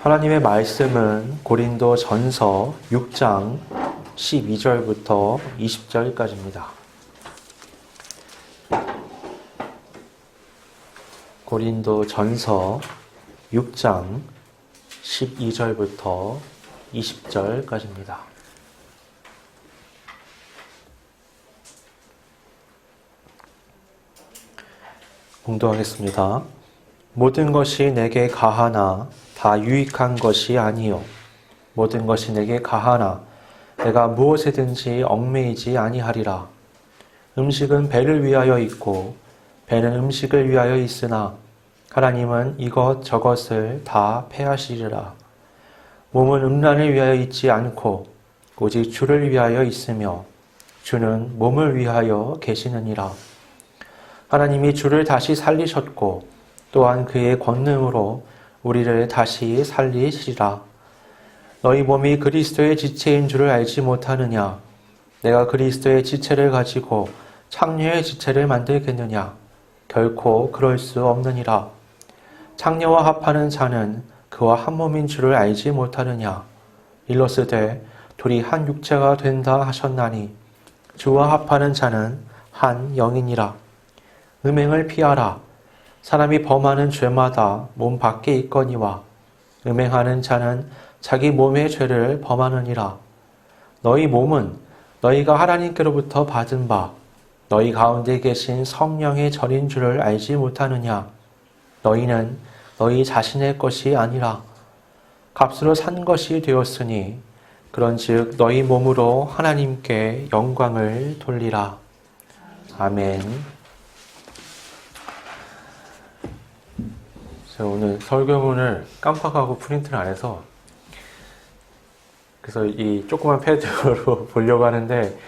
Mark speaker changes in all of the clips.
Speaker 1: 하나님의 말씀은 고린도 전서 6장 12절부터 20절까지입니다. 고린도 전서 6장 12절부터 20절까지입니다. 공독하겠습니다. 모든 것이 내게 가하나 다 유익한 것이 아니요 모든 것이 내게 가하나 내가 무엇에든지 얽매이지 아니하리라. 음식은 배를 위하여 있고 배는 음식을 위하여 있으나 하나님은 이것 저것을 다 패하시리라. 몸은 음란을 위하여 있지 않고 오직 주를 위하여 있으며 주는 몸을 위하여 계시느니라. 하나님이 주를 다시 살리셨고 또한 그의 권능으로 우리를 다시 살리시리라. 너희 몸이 그리스도의 지체인 줄을 알지 못하느냐? 내가 그리스도의 지체를 가지고 창녀의 지체를 만들겠느냐? 결코 그럴 수 없느니라. 창녀와 합하는 자는 그와 한 몸인 줄을 알지 못하느냐? 일러스되 둘이 한 육체가 된다 하셨나니 주와 합하는 자는 한 영이니라. 음행을 피하라. 사람이 범하는 죄마다 몸 밖에 있거니와 음행하는 자는 자기 몸의 죄를 범하느니라. 너희 몸은 너희가 하나님께로부터 받은 바 너희 가운데 계신 성령의 전인 줄을 알지 못하느냐? 너희는 너희 자신의 것이 아니라 값으로 산 것이 되었으니 그런즉 너희 몸으로 하나님께 영광을 돌리라. 아멘. 제가 오늘 설교문을 깜빡하고 프린트를 안 해서 그래서 이 조그만 패드로 보려고 하는데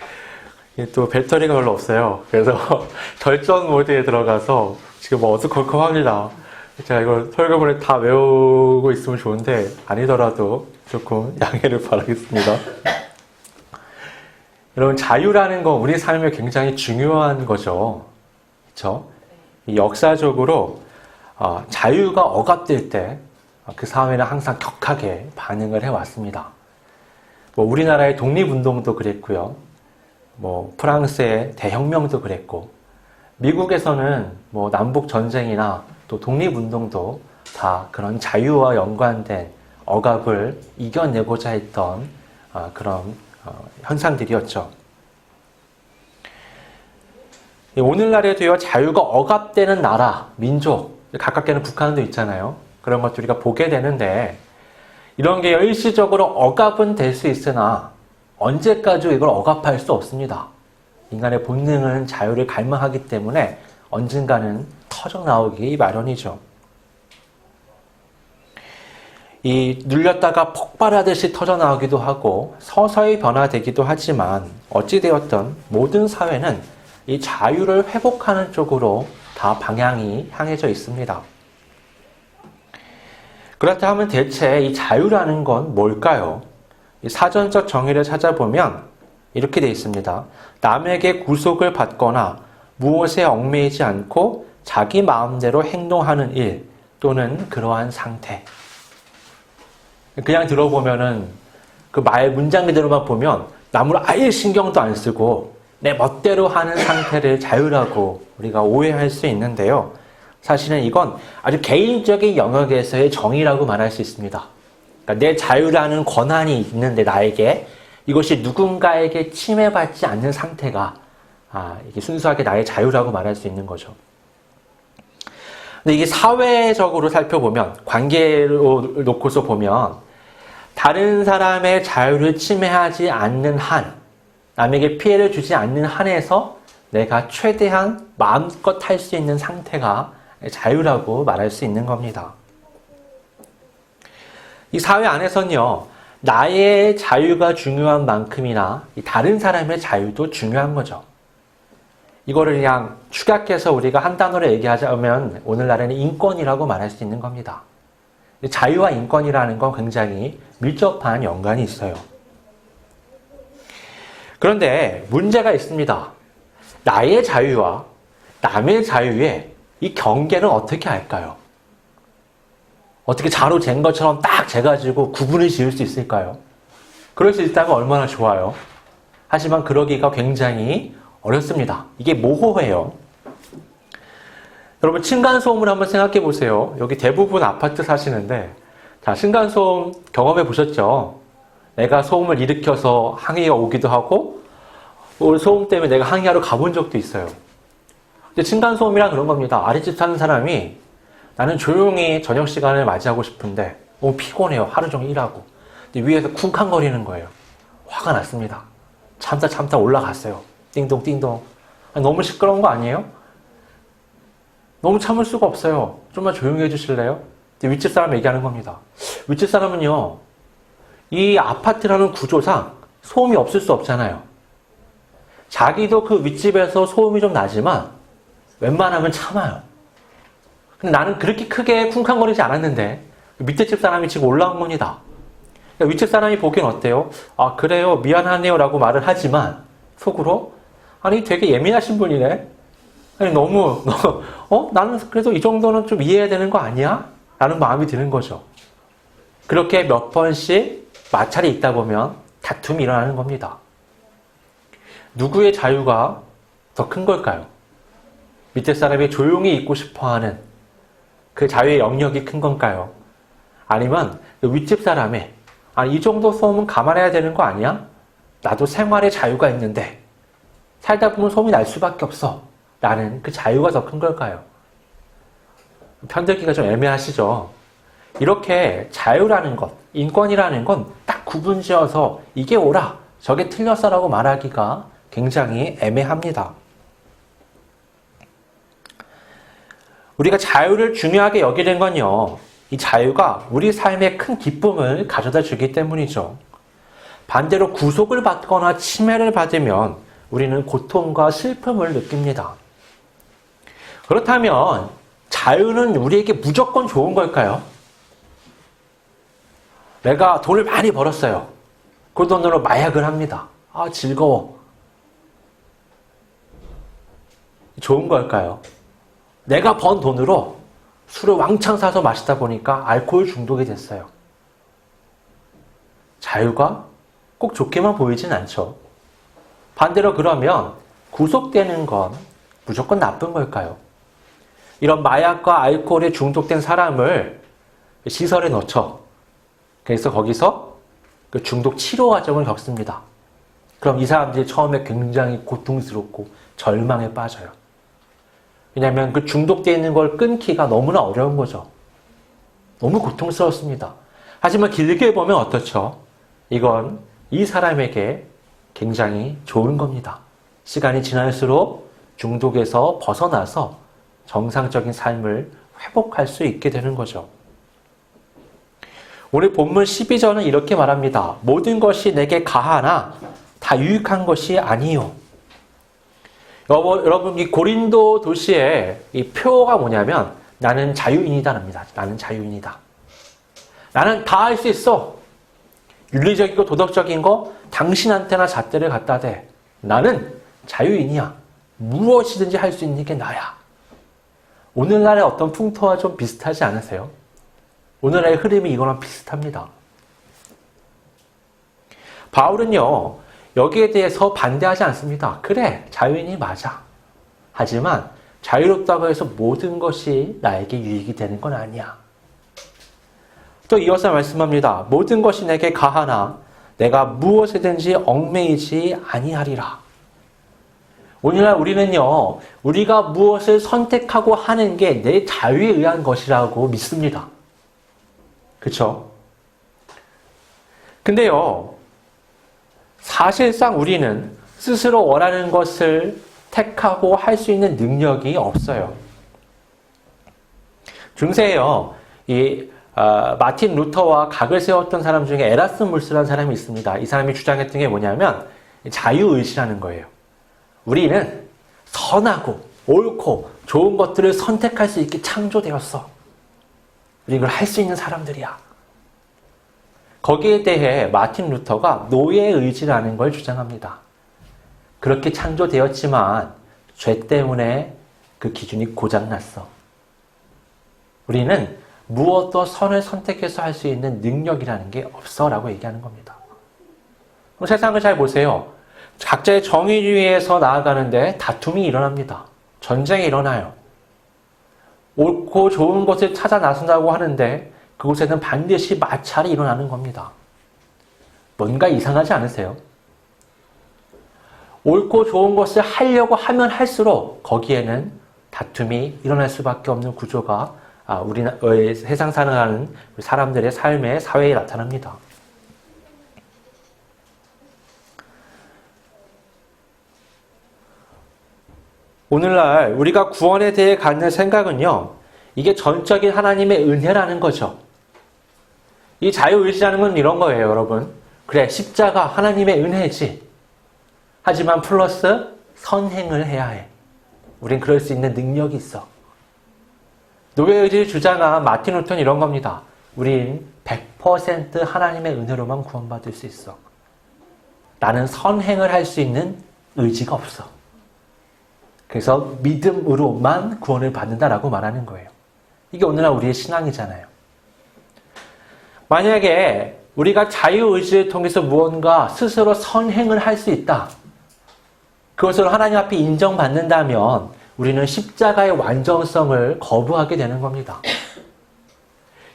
Speaker 1: 또 배터리가 별로 없어요. 그래서 덜전 모드에 들어가서 지금 뭐 어두컴컴합니다. 제가 이걸 설교문을 다 외우고 있으면 좋은데 아니더라도 조금 양해를 바라겠습니다. 여러분, 자유라는 건 우리 삶에 굉장히 중요한 거죠. 그렇죠? 역사적으로 자유가 억압될 때 그 사회는 항상 격하게 반응을 해왔습니다. 우리나라의 독립운동도 그랬고요. 프랑스의 대혁명도 그랬고, 미국에서는 남북전쟁이나 또 독립운동도 다 그런 자유와 연관된 억압을 이겨내고자 했던 그런 현상들이었죠. 오늘날에도요, 자유가 억압되는 나라, 민족, 가깝게는 북한도 있잖아요. 그런 것들 우리가 보게 되는데, 이런 게 일시적으로 억압은 될 수 있으나 언제까지 이걸 억압할 수 없습니다. 인간의 본능은 자유를 갈망하기 때문에 언젠가는 터져나오기 마련이죠. 이 눌렸다가 폭발하듯이 터져나오기도 하고 서서히 변화되기도 하지만 어찌되었든 모든 사회는 이 자유를 회복하는 쪽으로 다 방향이 향해져 있습니다. 그렇다면 대체 이 자유라는 건 뭘까요? 이 사전적 정의를 찾아보면 이렇게 되어 있습니다. 남에게 구속을 받거나 무엇에 얽매이지 않고 자기 마음대로 행동하는 일 또는 그러한 상태. 그냥 들어보면은 그 말 문장 그대로만 보면 남을 아예 신경도 안 쓰고 내 멋대로 하는 상태를 자유라고 우리가 오해할 수 있는데요. 사실은 이건 아주 개인적인 영역에서의 정의라고 말할 수 있습니다. 그러니까 내 자유라는 권한이 있는데 나에게 이것이 누군가에게 침해받지 않는 상태가 이게 순수하게 나의 자유라고 말할 수 있는 거죠. 근데 이게 사회적으로 살펴보면, 관계로 놓고서 보면 다른 사람의 자유를 침해하지 않는 한, 남에게 피해를 주지 않는 한에서 내가 최대한 마음껏 할 수 있는 상태가 자유라고 말할 수 있는 겁니다. 이 사회 안에서는요, 나의 자유가 중요한 만큼이나 다른 사람의 자유도 중요한 거죠. 이거를 그냥 축약해서 우리가 한 단어로 얘기하자면 오늘날에는 인권이라고 말할 수 있는 겁니다. 자유와 인권이라는 건 굉장히 밀접한 연관이 있어요. 그런데 문제가 있습니다. 나의 자유와 남의 자유의 이 경계는 어떻게 할까요? 어떻게 자로 잰 것처럼 딱 재가지고 구분을 지을 수 있을까요? 그럴 수 있다면 얼마나 좋아요. 하지만 그러기가 굉장히 어렵습니다. 이게 모호해요. 여러분 층간소음을 한번 생각해 보세요. 여기 대부분 아파트 사시는데 자, 층간소음 경험해 보셨죠? 내가 소음을 일으켜서 항의가 오기도 하고 소음 때문에 내가 항의하러 가본 적도 있어요. 근데 층간소음이란 그런 겁니다. 아랫집 사는 사람이 나는 조용히 저녁 시간을 맞이하고 싶은데 너무 피곤해요. 하루 종일 일하고. 근데 위에서 쿵쾅거리는 거예요. 화가 났습니다. 참다 올라갔어요. 띵동 띵동. 너무 시끄러운 거 아니에요? 너무 참을 수가 없어요. 좀만 조용히 해주실래요? 윗집 사람 얘기하는 겁니다. 윗집 사람은요, 이 아파트라는 구조상 소음이 없을 수 없잖아요. 자기도 그 윗집에서 소음이 좀 나지만 웬만하면 참아요. 근데 나는 그렇게 크게 쿵쾅거리지 않았는데 밑에 집 사람이 지금 올라온 겁니다. 그러니까 윗집 사람이 보기엔 어때요? 아 그래요 미안하네요 라고 말을 하지만 속으로 아니 되게 예민하신 분이네. 아니 너무 나는 그래도 이 정도는 좀 이해해야 되는 거 아니야? 라는 마음이 드는 거죠. 그렇게 몇 번씩 마찰이 있다 보면 다툼이 일어나는 겁니다. 누구의 자유가 더 큰 걸까요? 밑에 사람이 조용히 있고 싶어하는 그 자유의 영역이 큰 건가요? 아니면 그 윗집 사람의 이 정도 소음은 감안해야 되는 거 아니야? 나도 생활의 자유가 있는데 살다 보면 소음이 날 수밖에 없어 라는 그 자유가 더 큰 걸까요? 편들기가 좀 애매하시죠? 이렇게 자유라는 것, 인권이라는 건 딱 구분지어서 이게 옳아, 저게 틀렸어라고 말하기가 굉장히 애매합니다. 우리가 자유를 중요하게 여기는 건요, 이 자유가 우리 삶에 큰 기쁨을 가져다 주기 때문이죠. 반대로 구속을 받거나 침해를 받으면 우리는 고통과 슬픔을 느낍니다. 그렇다면 자유는 우리에게 무조건 좋은 걸까요? 내가 돈을 많이 벌었어요. 그 돈으로 마약을 합니다. 즐거워. 좋은 걸까요? 내가 번 돈으로 술을 왕창 사서 마시다 보니까 알코올 중독이 됐어요. 자유가 꼭 좋게만 보이진 않죠. 반대로 그러면 구속되는 건 무조건 나쁜 걸까요? 이런 마약과 알코올에 중독된 사람을 시설에 넣죠. 그래서 거기서 그 중독 치료 과정을 겪습니다. 그럼 이 사람들이 처음에 굉장히 고통스럽고 절망에 빠져요. 왜냐하면 그 중독되어 있는 걸 끊기가 너무나 어려운 거죠. 너무 고통스럽습니다. 하지만 길게 보면 어떻죠? 이건 이 사람에게 굉장히 좋은 겁니다. 시간이 지날수록 중독에서 벗어나서 정상적인 삶을 회복할 수 있게 되는 거죠. 오늘 본문 12절은 이렇게 말합니다. 모든 것이 내게 가하나 다 유익한 것이 아니요. 여러분 이 고린도 도시의 이 표가 뭐냐면 나는 자유인이다랍니다. 나는 자유인이다. 나는 다 할 수 있어. 윤리적이고 도덕적인 거 당신한테나 잣대를 갖다 대. 나는 자유인이야. 무엇이든지 할 수 있는 게 나야. 오늘날의 어떤 풍토와 좀 비슷하지 않으세요? 오늘날의 흐름이 이거랑 비슷합니다. 바울은요, 여기에 대해서 반대하지 않습니다. 그래, 자유인이 맞아. 하지만 자유롭다고 해서 모든 것이 나에게 유익이 되는 건 아니야. 또 이어서 말씀합니다. 모든 것이 내게 가하나 내가 무엇이든지 얽매이지 아니하리라. 오늘날 우리는요, 우리가 무엇을 선택하고 하는 게 내 자유에 의한 것이라고 믿습니다. 그쵸? 근데요, 사실상 우리는 스스로 원하는 것을 택하고 할 수 있는 능력이 없어요. 중세에요, 마틴 루터와 각을 세웠던 사람 중에 에라스무스라는 사람이 있습니다. 이 사람이 주장했던 게 뭐냐면 자유의지라는 거예요. 우리는 선하고 옳고 좋은 것들을 선택할 수 있게 창조되었어. 우리 이걸 할 수 있는 사람들이야. 거기에 대해 마틴 루터가 노예의 의지라는 걸 주장합니다. 그렇게 창조되었지만 죄 때문에 그 기준이 고장났어. 우리는 무엇도 선을 선택해서 할 수 있는 능력이라는 게 없어 라고 얘기하는 겁니다. 그럼 세상을 잘 보세요. 각자의 정의주의에서 나아가는데 다툼이 일어납니다. 전쟁이 일어나요. 옳고 좋은 것을 찾아 나선다고 하는데 그곳에는 반드시 마찰이 일어나는 겁니다. 뭔가 이상하지 않으세요? 옳고 좋은 것을 하려고 하면 할수록 거기에는 다툼이 일어날 수밖에 없는 구조가 세상 살아가는 사람들의 삶의 사회에 나타납니다. 오늘날 우리가 구원에 대해 갖는 생각은요, 이게 전적인 하나님의 은혜라는 거죠. 이 자유의지라는 건 이런 거예요, 여러분. 그래, 십자가 하나님의 은혜지. 하지만 플러스 선행을 해야 해. 우린 그럴 수 있는 능력이 있어. 노예의지를 주장한 마틴 루터는 이런 겁니다. 우린 100% 하나님의 은혜로만 구원받을 수 있어. 나는 선행을 할 수 있는 의지가 없어. 그래서 믿음으로만 구원을 받는다라고 말하는 거예요. 이게 오늘날 우리의 신앙이잖아요. 만약에 우리가 자유의지를 통해서 무언가 스스로 선행을 할 수 있다. 그것으로 하나님 앞에 인정받는다면 우리는 십자가의 완전성을 거부하게 되는 겁니다.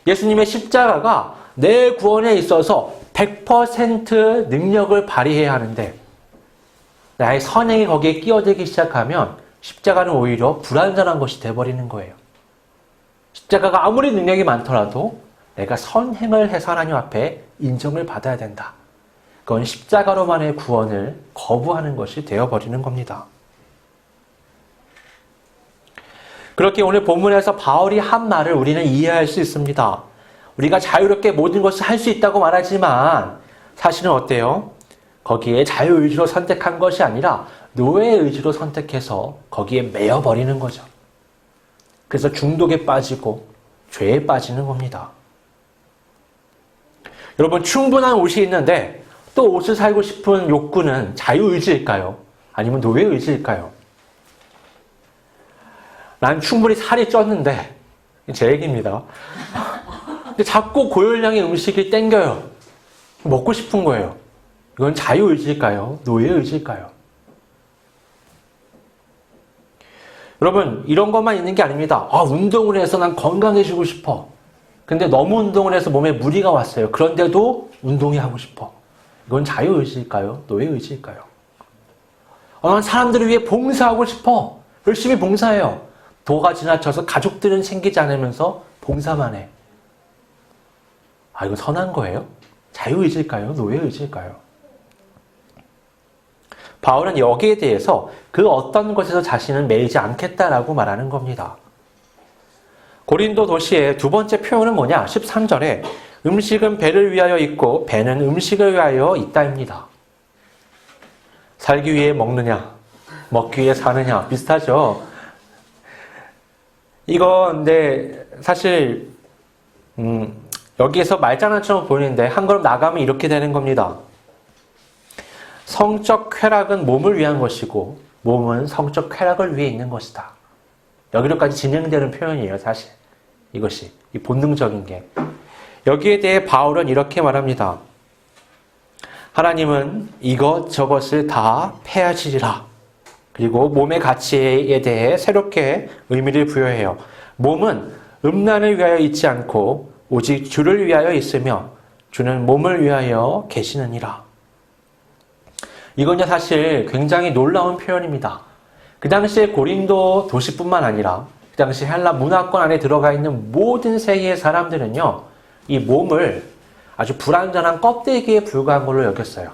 Speaker 1: 예수님의 십자가가 내 구원에 있어서 100% 능력을 발휘해야 하는데 나의 선행이 거기에 끼어들기 시작하면 십자가는 오히려 불완전한 것이 되어버리는 거예요. 십자가가 아무리 능력이 많더라도 내가 선행을 해서 하나님 앞에 인정을 받아야 된다. 그건 십자가로만의 구원을 거부하는 것이 되어버리는 겁니다. 그렇게 오늘 본문에서 바울이 한 말을 우리는 이해할 수 있습니다. 우리가 자유롭게 모든 것을 할 수 있다고 말하지만 사실은 어때요? 거기에 자유의지로 선택한 것이 아니라 노예의 의지로 선택해서 거기에 매여버리는 거죠. 그래서 중독에 빠지고 죄에 빠지는 겁니다. 여러분, 충분한 옷이 있는데 또 옷을 살고 싶은 욕구는 자유의지일까요? 아니면 노예의지일까요? 난 충분히 살이 쪘는데, 제 얘기입니다. 근데 자꾸 고열량의 음식이 땡겨요. 먹고 싶은 거예요. 이건 자유의지일까요? 노예의지일까요? 여러분, 이런 것만 있는 게 아닙니다. 운동을 해서 난 건강해지고 싶어. 근데 너무 운동을 해서 몸에 무리가 왔어요. 그런데도 운동이 하고 싶어. 이건 자유의지일까요? 노예의지일까요? 난 사람들을 위해 봉사하고 싶어. 열심히 봉사해요. 도가 지나쳐서 가족들은 챙기지 않으면서 봉사만 해. 이건 선한 거예요? 자유의지일까요? 노예의지일까요? 바울은 여기에 대해서 그 어떤 것에서 자신을 매이지 않겠다라고 말하는 겁니다. 고린도 도시의 두 번째 표현은 뭐냐? 13절에 음식은 배를 위하여 있고 배는 음식을 위하여 있다입니다. 살기 위해 먹느냐? 먹기 위해 사느냐? 비슷하죠? 이건 근데 사실 여기에서 말장난처럼 보이는데 한 걸음 나가면 이렇게 되는 겁니다. 성적 쾌락은 몸을 위한 것이고 몸은 성적 쾌락을 위해 있는 것이다. 여기로까지 진행되는 표현이에요, 사실. 이것이 이 본능적인 게. 여기에 대해 바울은 이렇게 말합니다. 하나님은 이것저것을 다 폐하시리라. 그리고 몸의 가치에 대해 새롭게 의미를 부여해요. 몸은 음란을 위하여 있지 않고 오직 주를 위하여 있으며 주는 몸을 위하여 계시느니라. 이건 사실 굉장히 놀라운 표현입니다. 그 당시에 고린도 도시뿐만 아니라 그 당시 헬라 문화권 안에 들어가 있는 모든 세계의 사람들은요, 이 몸을 아주 불완전한 껍데기에 불과한 걸로 여겼어요.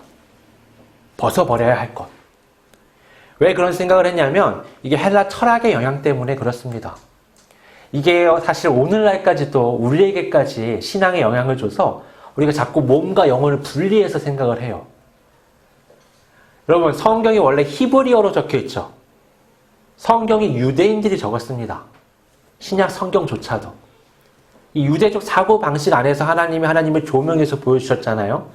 Speaker 1: 벗어버려야 할 것. 왜 그런 생각을 했냐면 이게 헬라 철학의 영향 때문에 그렇습니다. 이게 사실 오늘날까지도 우리에게까지 신앙의 영향을 줘서 우리가 자꾸 몸과 영혼을 분리해서 생각을 해요. 여러분, 성경이 원래 히브리어로 적혀 있죠. 성경이 유대인들이 적었습니다. 신약 성경조차도. 이 유대적 사고방식 안에서 하나님이 하나님을 조명해서 보여주셨잖아요.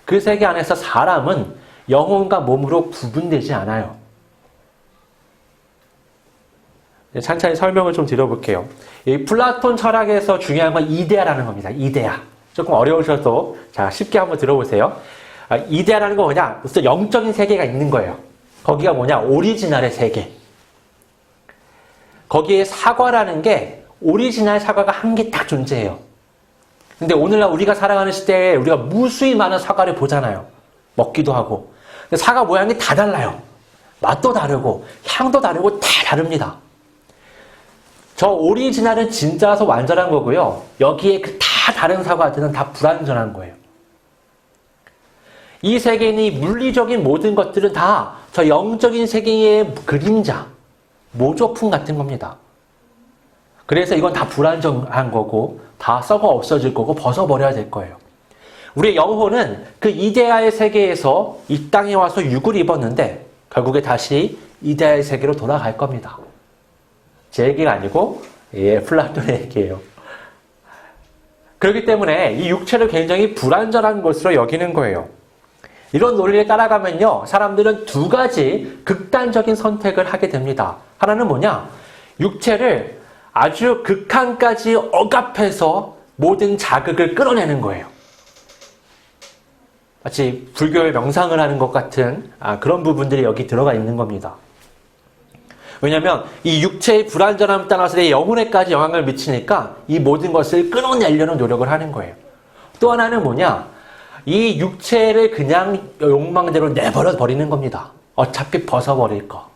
Speaker 1: 그 세계 안에서 사람은 영혼과 몸으로 구분되지 않아요. 찬찬히 설명을 좀 드려볼게요. 이 플라톤 철학에서 중요한 건 이데아라는 겁니다. 이데아. 조금 어려우셔도 자 쉽게 한번 들어보세요. 이데아라는 건 뭐냐? 우선 영적인 세계가 있는 거예요. 거기가 뭐냐? 오리지널의 세계. 거기에 사과라는 게 오리지널 사과가 한 개 딱 존재해요. 근데 오늘날 우리가 살아가는 시대에 우리가 무수히 많은 사과를 보잖아요. 먹기도 하고. 근데 사과 모양이 다 달라요. 맛도 다르고 향도 다르고 다 다릅니다. 저 오리지널은 진짜라서 완전한 거고요. 여기에 그 다 다른 사과들은 다 불완전한 거예요. 이 세계에 이 물리적인 모든 것들은 다 저 영적인 세계의 그림자, 모조품 같은 겁니다. 그래서 이건 다 불완전한 거고 다 썩어 없어질 거고 벗어버려야 될 거예요. 우리의 영혼은 그 이데아의 세계에서 이 땅에 와서 육을 입었는데 결국에 다시 이데아의 세계로 돌아갈 겁니다. 제 얘기가 아니고 플라톤의 얘기예요. 그렇기 때문에 이 육체를 굉장히 불완전한 것으로 여기는 거예요. 이런 논리를 따라가면요, 사람들은 두 가지 극단적인 선택을 하게 됩니다. 하나는 뭐냐? 육체를 아주 극한까지 억압해서 모든 자극을 끌어내는 거예요. 마치 불교의 명상을 하는 것 같은 그런 부분들이 여기 들어가 있는 겁니다. 왜냐하면 이 육체의 불완전함을 따라서 내 영혼에까지 영향을 미치니까 이 모든 것을 끊어내려는 노력을 하는 거예요. 또 하나는 뭐냐? 이 육체를 그냥 욕망대로 내버려 버리는 겁니다. 어차피 벗어버릴 거.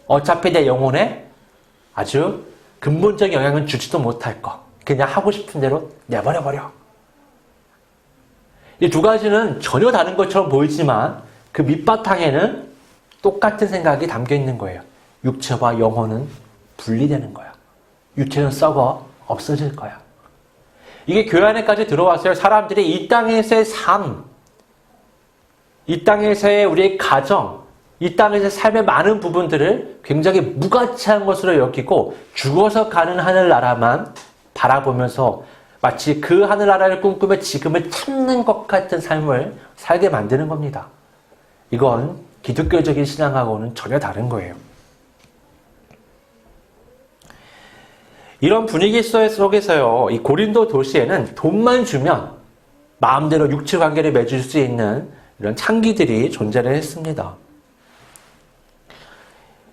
Speaker 1: 어차피 내 영혼에 아주 근본적인 영향을 주지도 못할 거. 그냥 하고 싶은 대로 내버려버려. 이 두 가지는 전혀 다른 것처럼 보이지만 그 밑바탕에는 똑같은 생각이 담겨 있는 거예요. 육체와 영혼은 분리되는 거야. 육체는 썩어 없어질 거야. 이게 교회 안에까지 들어왔어요. 사람들이 이 땅에서의 삶, 이 땅에서의 우리의 가정, 이 땅에서의 삶의 많은 부분들을 굉장히 무가치한 것으로 여기고 죽어서 가는 하늘나라만 바라보면서 마치 그 하늘나라를 꿈꾸며 지금을 참는 것 같은 삶을 살게 만드는 겁니다. 이건 기독교적인 신앙하고는 전혀 다른 거예요. 이런 분위기 속에서요, 이 고린도 도시에는 돈만 주면 마음대로 육체 관계를 맺을 수 있는 이런 창기들이 존재를 했습니다.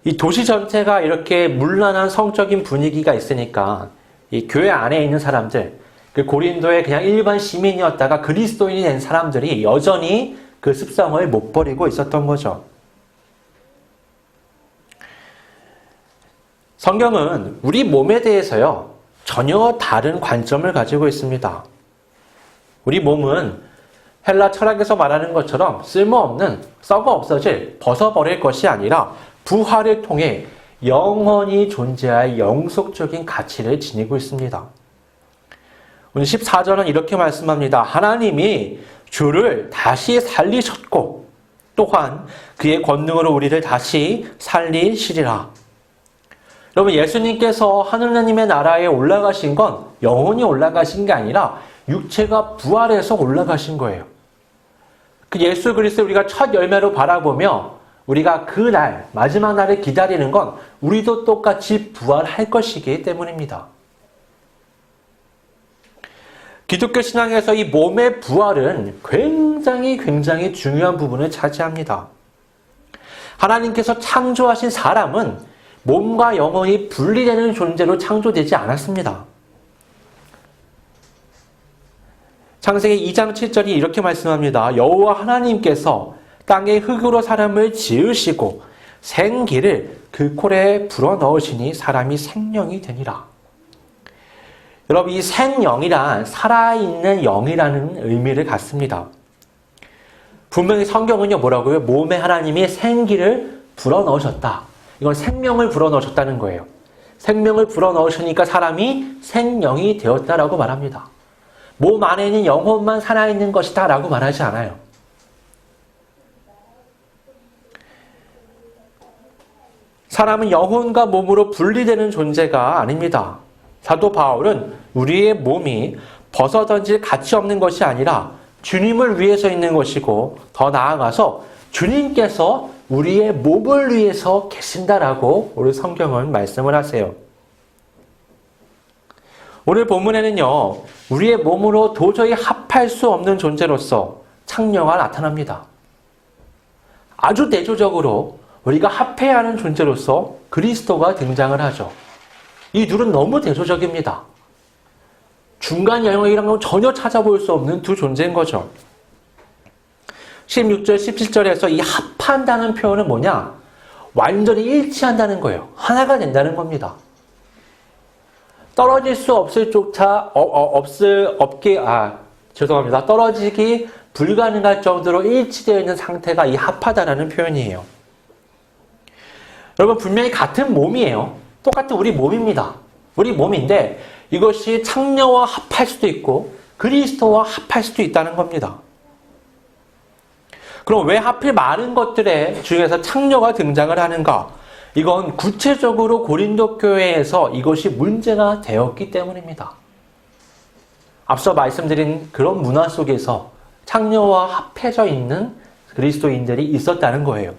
Speaker 1: 이 도시 전체가 이렇게 문란한 성적인 분위기가 있으니까 이 교회 안에 있는 사람들, 그 고린도의 그냥 일반 시민이었다가 그리스도인이 된 사람들이 여전히 그 습성을 못 버리고 있었던 거죠. 성경은 우리 몸에 대해서요, 전혀 다른 관점을 가지고 있습니다. 우리 몸은 헬라 철학에서 말하는 것처럼 쓸모없는, 썩어 없어질, 벗어버릴 것이 아니라 부활을 통해 영원히 존재할 영속적인 가치를 지니고 있습니다. 오늘 14절은 이렇게 말씀합니다. 하나님이 주를 다시 살리셨고 또한 그의 권능으로 우리를 다시 살리시리라. 여러분, 예수님께서 하느님의 나라에 올라가신 건 영혼이 올라가신 게 아니라 육체가 부활해서 올라가신 거예요. 그 예수 그리스도 우리가 첫 열매로 바라보며 우리가 그 날, 마지막 날을 기다리는 건 우리도 똑같이 부활할 것이기 때문입니다. 기독교 신앙에서 이 몸의 부활은 굉장히 중요한 부분을 차지합니다. 하나님께서 창조하신 사람은 몸과 영혼이 분리되는 존재로 창조되지 않았습니다. 창세기 2장 7절이 이렇게 말씀합니다. 여호와 하나님께서 땅의 흙으로 사람을 지으시고 생기를 그 콜에 불어넣으시니 사람이 생명이 되니라. 여러분, 이 생영이란 살아있는 영이라는 의미를 갖습니다. 분명히 성경은요, 뭐라고요? 몸에 하나님이 생기를 불어넣으셨다. 이건 생명을 불어넣으셨다는 거예요. 생명을 불어넣으시니까 사람이 생명이 되었다라고 말합니다. 몸 안에 있는 영혼만 살아있는 것이다 라고 말하지 않아요. 사람은 영혼과 몸으로 분리되는 존재가 아닙니다. 사도 바울은 우리의 몸이 벗어던질 가치 없는 것이 아니라 주님을 위해서 있는 것이고 더 나아가서 주님께서 우리의 몸을 위해서 계신다라고 우리 성경은 말씀을 하세요. 오늘 본문에는요, 우리의 몸으로 도저히 합할 수 없는 존재로서 창녀가 나타납니다. 아주 대조적으로 우리가 합해야 하는 존재로서 그리스도가 등장을 하죠. 이 둘은 너무 대조적입니다. 중간 영역이란 건 전혀 찾아볼 수 없는 두 존재인 거죠. 16절, 17절에서 이 합한다는 표현은 뭐냐? 완전히 일치한다는 거예요. 하나가 된다는 겁니다. 떨어질 수 없을 족차, 떨어지기 불가능할 정도로 일치되어 있는 상태가 이 합하다라는 표현이에요. 여러분, 분명히 같은 몸이에요. 똑같은 우리 몸입니다. 우리 몸인데 이것이 창녀와 합할 수도 있고 그리스도와 합할 수도 있다는 겁니다. 그럼 왜 하필 많은 것들의 중에서 창녀가 등장을 하는가? 이건 구체적으로 고린도 교회에서 이것이 문제가 되었기 때문입니다. 앞서 말씀드린 그런 문화 속에서 창녀와 합해져 있는 그리스도인들이 있었다는 거예요.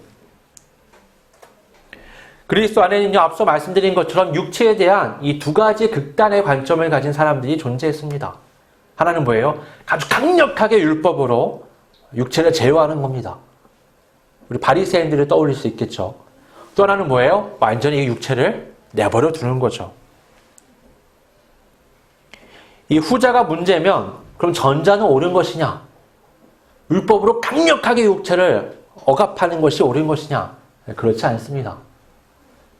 Speaker 1: 그리스도 안에는요, 앞서 말씀드린 것처럼 육체에 대한 이 두 가지 극단의 관점을 가진 사람들이 존재했습니다. 하나는 뭐예요? 아주 강력하게 율법으로 육체를 제어하는 겁니다. 우리 바리새인들을 떠올릴 수 있겠죠. 또 하나는 뭐예요? 완전히 육체를 내버려 두는 거죠. 이 후자가 문제면 그럼 전자는 옳은 것이냐? 율법으로 강력하게 육체를 억압하는 것이 옳은 것이냐? 그렇지 않습니다.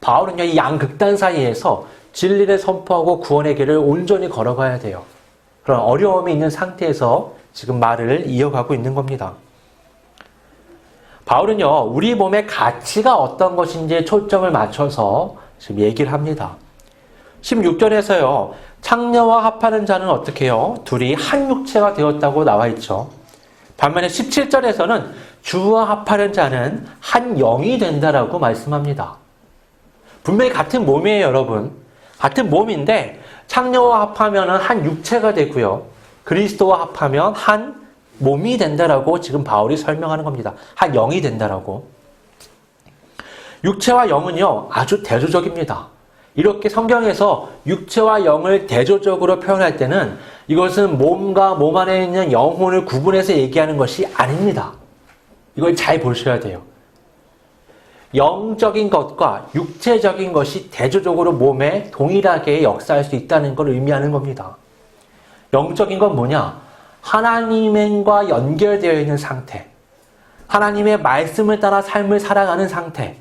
Speaker 1: 바울은요, 이 양극단 사이에서 진리를 선포하고 구원의 길을 온전히 걸어가야 돼요. 그런 어려움이 있는 상태에서 지금 말을 이어가고 있는 겁니다. 바울은요, 우리 몸의 가치가 어떤 것인지에 초점을 맞춰서 지금 얘기를 합니다. 16절에서요, 창녀와 합하는 자는 어떻게 해요? 둘이 한 육체가 되었다고 나와 있죠. 반면에 17절에서는 주와 합하는 자는 한 영이 된다라고 말씀합니다. 분명히 같은 몸이에요, 여러분. 같은 몸인데 창녀와 합하면 한 육체가 되고요. 그리스도와 합하면 한 몸이 된다라고 지금 바울이 설명하는 겁니다. 한 영이 된다라고. 육체와 영은요, 아주 대조적입니다. 이렇게 성경에서 육체와 영을 대조적으로 표현할 때는 이것은 몸과 몸 안에 있는 영혼을 구분해서 얘기하는 것이 아닙니다. 이걸 잘 보셔야 돼요. 영적인 것과 육체적인 것이 대조적으로 몸에 동일하게 역사할 수 있다는 걸 의미하는 겁니다. 영적인 건 뭐냐? 하나님과 연결되어 있는 상태, 하나님의 말씀을 따라 삶을 살아가는 상태,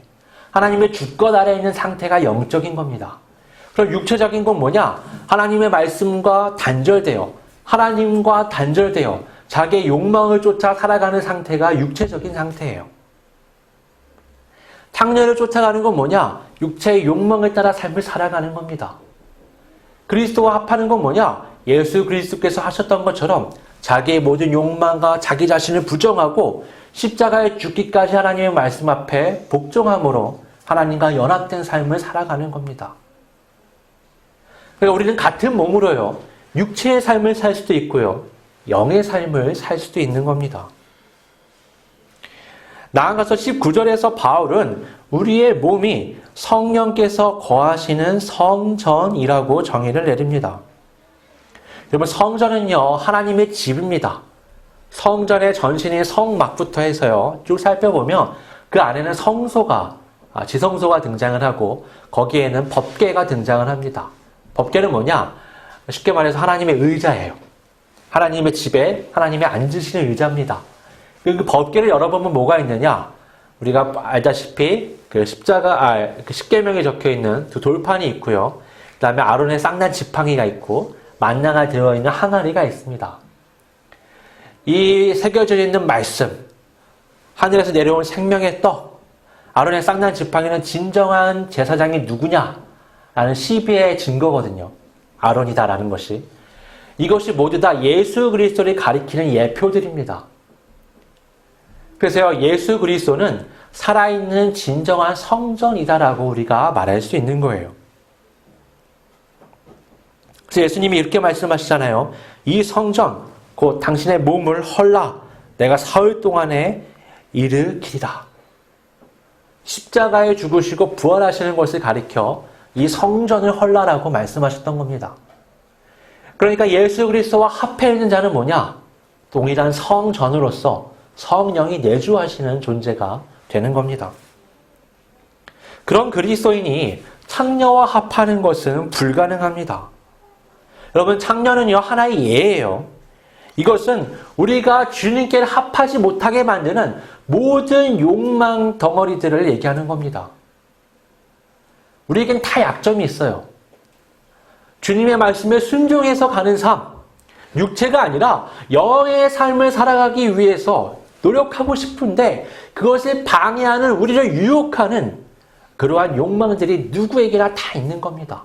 Speaker 1: 하나님의 주권 아래에 있는 상태가 영적인 겁니다. 그럼 육체적인 건 뭐냐? 하나님의 말씀과 단절되어, 하나님과 단절되어 자기의 욕망을 쫓아 살아가는 상태가 육체적인 상태예요. 창녀를 쫓아가는 건 뭐냐? 육체의 욕망을 따라 삶을 살아가는 겁니다. 그리스도와 합하는 건 뭐냐? 예수 그리스도께서 하셨던 것처럼 자기의 모든 욕망과 자기 자신을 부정하고 십자가에 죽기까지 하나님의 말씀 앞에 복종함으로 하나님과 연합된 삶을 살아가는 겁니다. 그러니까 우리는 같은 몸으로요, 육체의 삶을 살 수도 있고요, 영의 삶을 살 수도 있는 겁니다. 나아가서 19절에서 바울은 우리의 몸이 성령께서 거하시는 성전이라고 정의를 내립니다. 여러분, 성전은요, 하나님의 집입니다. 성전의 전신인 성막부터 해서요, 쭉 살펴보면 그 안에는 성소가, 지성소가 등장을 하고 거기에는 법궤가 등장을 합니다. 법궤는 뭐냐? 쉽게 말해서 하나님의 의자예요. 하나님의 집에 하나님의 앉으시는 의자입니다. 그 법궤를 열어보면 뭐가 있느냐? 우리가 알다시피 그 십계명에 적혀 있는 두 돌판이 있고요. 그 다음에 아론의 쌍난 지팡이가 있고 만나가 되어 있는 항아리가 있습니다. 이 새겨져 있는 말씀, 하늘에서 내려온 생명의 떡, 아론의 쌍난 지팡이는 진정한 제사장이 누구냐? 라는 시비의 증거거든요. 아론이다라는 것이. 이것이 모두 다 예수 그리스도를 가리키는 예표들입니다. 그래서 예수 그리스도는 살아있는 진정한 성전이다라고 우리가 말할 수 있는 거예요. 그래서 예수님이 이렇게 말씀하시잖아요. 이 성전, 곧 당신의 몸을 헐라 내가 사흘 동안에 일으키리라. 십자가에 죽으시고 부활하시는 것을 가리켜 이 성전을 헐라라고 말씀하셨던 겁니다. 그러니까 예수 그리스도와 합해 있는 자는 뭐냐? 동일한 성전으로서 성령이 내주하시는 존재가 되는 겁니다. 그런 그리스도인이 창녀와 합하는 것은 불가능합니다. 여러분, 창녀는요, 하나의 예예요. 이것은 우리가 주님께 합하지 못하게 만드는 모든 욕망 덩어리들을 얘기하는 겁니다. 우리에겐 다 약점이 있어요. 주님의 말씀에 순종해서 가는 삶, 육체가 아니라 영의 삶을 살아가기 위해서 노력하고 싶은데 그것을 방해하는, 우리를 유혹하는 그러한 욕망들이 누구에게나 다 있는 겁니다.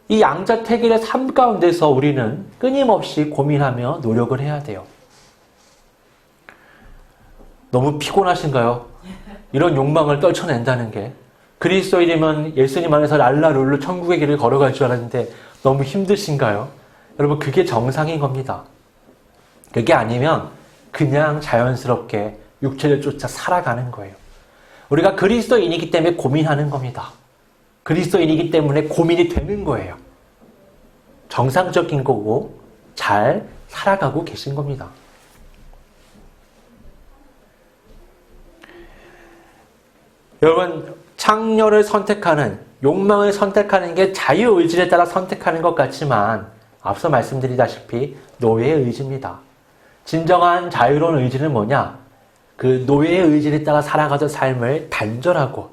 Speaker 1: 이 양자택일의 삶 가운데서 우리는 끊임없이 고민하며 노력을 해야 돼요. 너무 피곤하신가요? 이런 욕망을 떨쳐낸다는 게. 그리스도인이면 예수님 안에서 랄라룰루 천국의 길을 걸어갈 줄 알았는데 너무 힘드신가요? 여러분, 그게 정상인 겁니다. 그게 아니면 그냥 자연스럽게 육체를 쫓아 살아가는 거예요. 우리가 그리스도인이기 때문에 고민하는 겁니다. 그리스도인이기 때문에 고민이 되는 거예요. 정상적인 거고 잘 살아가고 계신 겁니다. 여러분, 창녀를 선택하는, 욕망을 선택하는 게 자유의지에 따라 선택하는 것 같지만 앞서 말씀드리다시피 노예의 의지입니다. 진정한 자유로운 의지는 뭐냐? 그 노예의 의지에 따라 살아가던 삶을 단절하고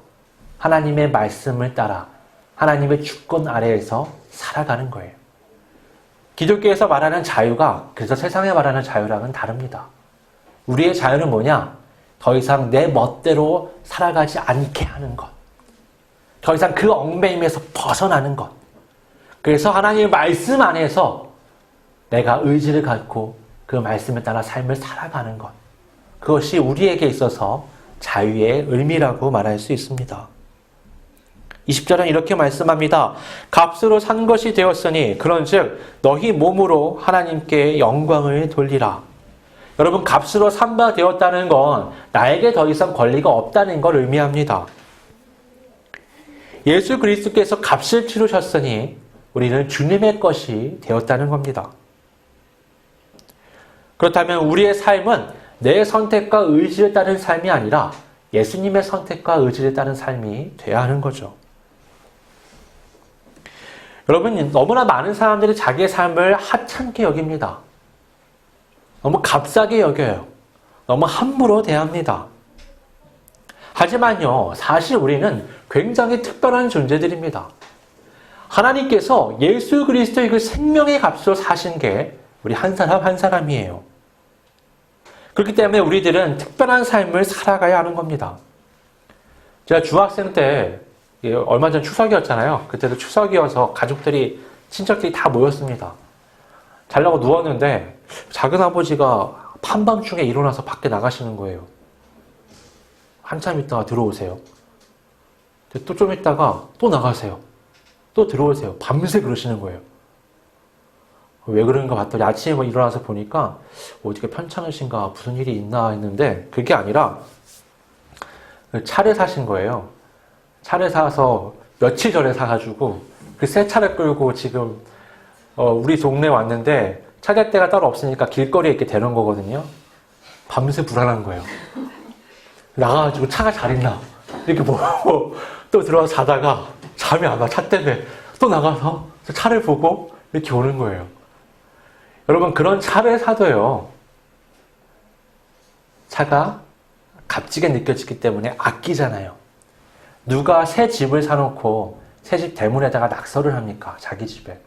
Speaker 1: 하나님의 말씀을 따라 하나님의 주권 아래에서 살아가는 거예요. 기독교에서 말하는 자유가 그래서 세상에 말하는 자유랑은 다릅니다. 우리의 자유는 뭐냐? 더 이상 내 멋대로 살아가지 않게 하는 것. 더 이상 그 얽매임에서 벗어나는 것. 그래서 하나님의 말씀 안에서 내가 의지를 갖고 그 말씀에 따라 삶을 살아가는 것. 그것이 우리에게 있어서 자유의 의미라고 말할 수 있습니다. 20절은 이렇게 말씀합니다. 값으로 산 것이 되었으니 그런즉 너희 몸으로 하나님께 영광을 돌리라. 여러분, 값으로 산 바 되었다는 건 나에게 더 이상 권리가 없다는 걸 의미합니다. 예수 그리스도께서 값을 치르셨으니 우리는 주님의 것이 되었다는 겁니다. 그렇다면 우리의 삶은 내 선택과 의지에 따른 삶이 아니라 예수님의 선택과 의지에 따른 삶이 되어야 하는 거죠. 여러분, 너무나 많은 사람들이 자기의 삶을 하찮게 여깁니다. 너무 값싸게 여겨요. 너무 함부로 대합니다. 하지만요, 사실 우리는 굉장히 특별한 존재들입니다. 하나님께서 예수 그리스도의 그 생명의 값으로 사신 게 우리 한 사람 한 사람이에요. 그렇기 때문에 우리들은 특별한 삶을 살아가야 하는 겁니다. 제가 중학생 때 얼마 전 추석이었잖아요. 그때도 추석이어서 가족들이, 친척들이 다 모였습니다. 자려고 누웠는데 작은아버지가 한밤중에 일어나서 밖에 나가시는 거예요. 한참 있다가 들어오세요. 또 좀 있다가 또 나가세요. 또 들어오세요. 밤새 그러시는 거예요. 왜 그런가 봤더니 아침에 일어나서 보니까 어디가 편찮으신가, 무슨 일이 있나 했는데 그게 아니라 차를 사신 거예요. 차를 사서 며칠 전에 사가지고 그 새 차를 끌고 지금 우리 동네에 왔는데 차댈데가 따로 없으니까 길거리에 이렇게 대놓은 거거든요. 밤새 불안한 거예요. 나가가지고 차가 잘 있나 이렇게 보고 또 들어와서 자다가 잠이 안 와. 차 때문에 또 나가서 차를 보고 이렇게 오는 거예요. 여러분, 그런 차를 사도요, 차가 값지게 느껴지기 때문에 아끼잖아요. 누가 새 집을 사놓고 새 집 대문에다가 낙서를 합니까? 자기 집에.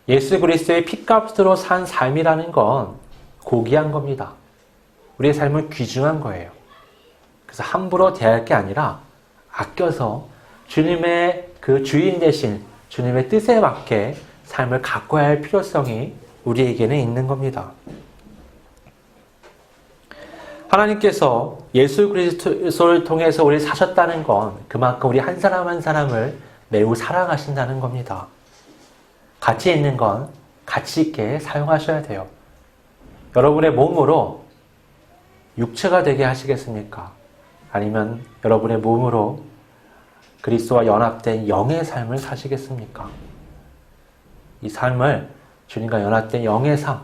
Speaker 1: 예수 그리스도의 핏값으로 산 삶이라는 건 고귀한 겁니다. 우리의 삶은 귀중한 거예요. 그래서 함부로 대할 게 아니라 아껴서 주님의 그 주인 대신 주님의 뜻에 맞게 삶을 가꿔야 할 필요성이 우리에게는 있는 겁니다. 하나님께서 예수 그리스도를 통해서 우리를 사셨다는 건 그만큼 우리 한 사람 한 사람을 매우 사랑하신다는 겁니다. 가치 있는 건 가치 있게 사용하셔야 돼요. 여러분의 몸으로 육체가 되게 하시겠습니까? 아니면 여러분의 몸으로 그리스도와 연합된 영의 삶을 사시겠습니까? 이 삶을 주님과 연합된 영의 삶,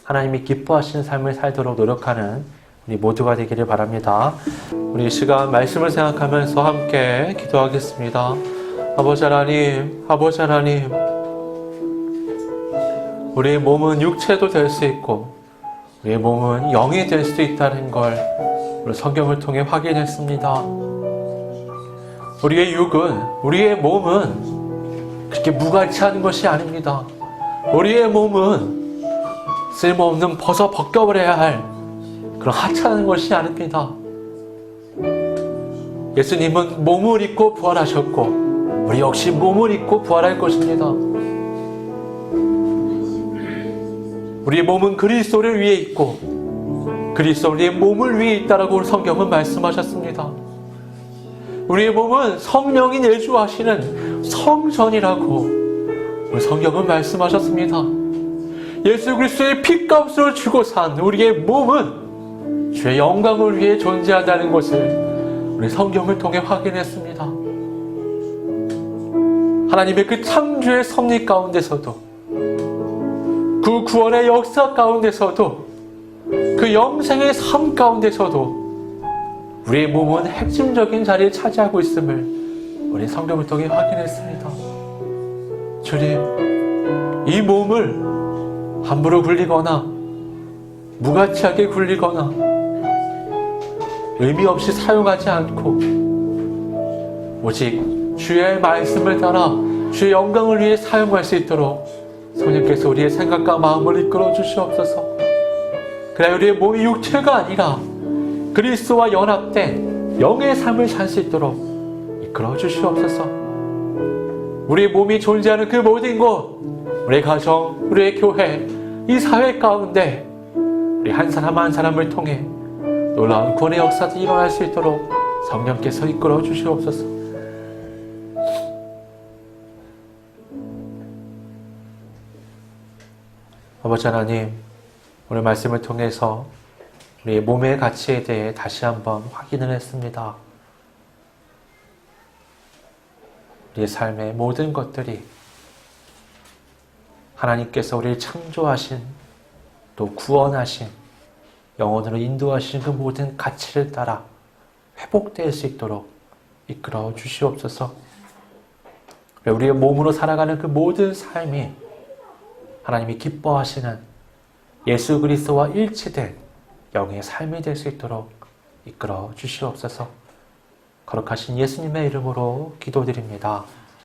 Speaker 1: 하나님이 기뻐하시는 삶을 살도록 노력하는 우리 모두가 되기를 바랍니다. 우리 이 시간 말씀을 생각하면서 함께 기도하겠습니다. 아버지 하나님, 아버지 하나님, 우리의 몸은 육체도 될 수 있고 우리의 몸은 영이 될 수 있다는 걸 오늘 성경을 통해 확인했습니다. 우리의 육은, 우리의 몸은 그렇게 무가치한 것이 아닙니다. 우리의 몸은 쓸모없는 벗겨버려야 할 그런 하찮은 것이 아닙니다. 예수님은 몸을 입고 부활하셨고 우리 역시 몸을 입고 부활할 것입니다. 우리의 몸은 그리스도를 위해 있고 그리스도 우리의 몸을 위해 있다라고 성경은 말씀하셨습니다. 우리의 몸은 성령이 내주하시는 성전이라고 우리 성경은 말씀하셨습니다. 예수 그리스도의 피값으로 주고 산 우리의 몸은 주의 영광을 위해 존재한다는 것을 우리 성경을 통해 확인했습니다. 하나님의 그 창조의 섭리 가운데서도 그 구원의 역사 가운데서도 그 영생의 삶 가운데서도 우리의 몸은 핵심적인 자리를 차지하고 있음을 우리 성경을 통해 확인했습니다. 주님, 이 몸을 함부로 굴리거나 무가치하게 굴리거나 의미 없이 사용하지 않고 오직 주의 말씀을 따라 주의 영광을 위해 사용할 수 있도록 성령께서 우리의 생각과 마음을 이끌어 주시옵소서. 그래 우리의 몸이 육체가 아니라 그리스도와 연합된 영의 삶을 살 수 있도록 이끌어 주시옵소서. 우리의 몸이 존재하는 그 모든 곳, 우리의 가정, 우리의 교회, 이 사회 가운데 우리 한 사람 한 사람을 통해 놀라운 구원의 역사도 일어날 수 있도록 성령께서 이끌어 주시옵소서. 아버지 하나님, 오늘 말씀을 통해서 우리의 몸의 가치에 대해 다시 한번 확인을 했습니다. 우리의 삶의 모든 것들이 하나님께서 우리를 창조하신 또 구원하신 영혼으로 인도하신 그 모든 가치를 따라 회복될 수 있도록 이끌어 주시옵소서. 우리의 몸으로 살아가는 그 모든 삶이 하나님이 기뻐하시는 예수 그리스도와 일치된 영의 삶이 될 수 있도록 이끌어 주시옵소서. 거룩하신 예수님의 이름으로 기도드립니다.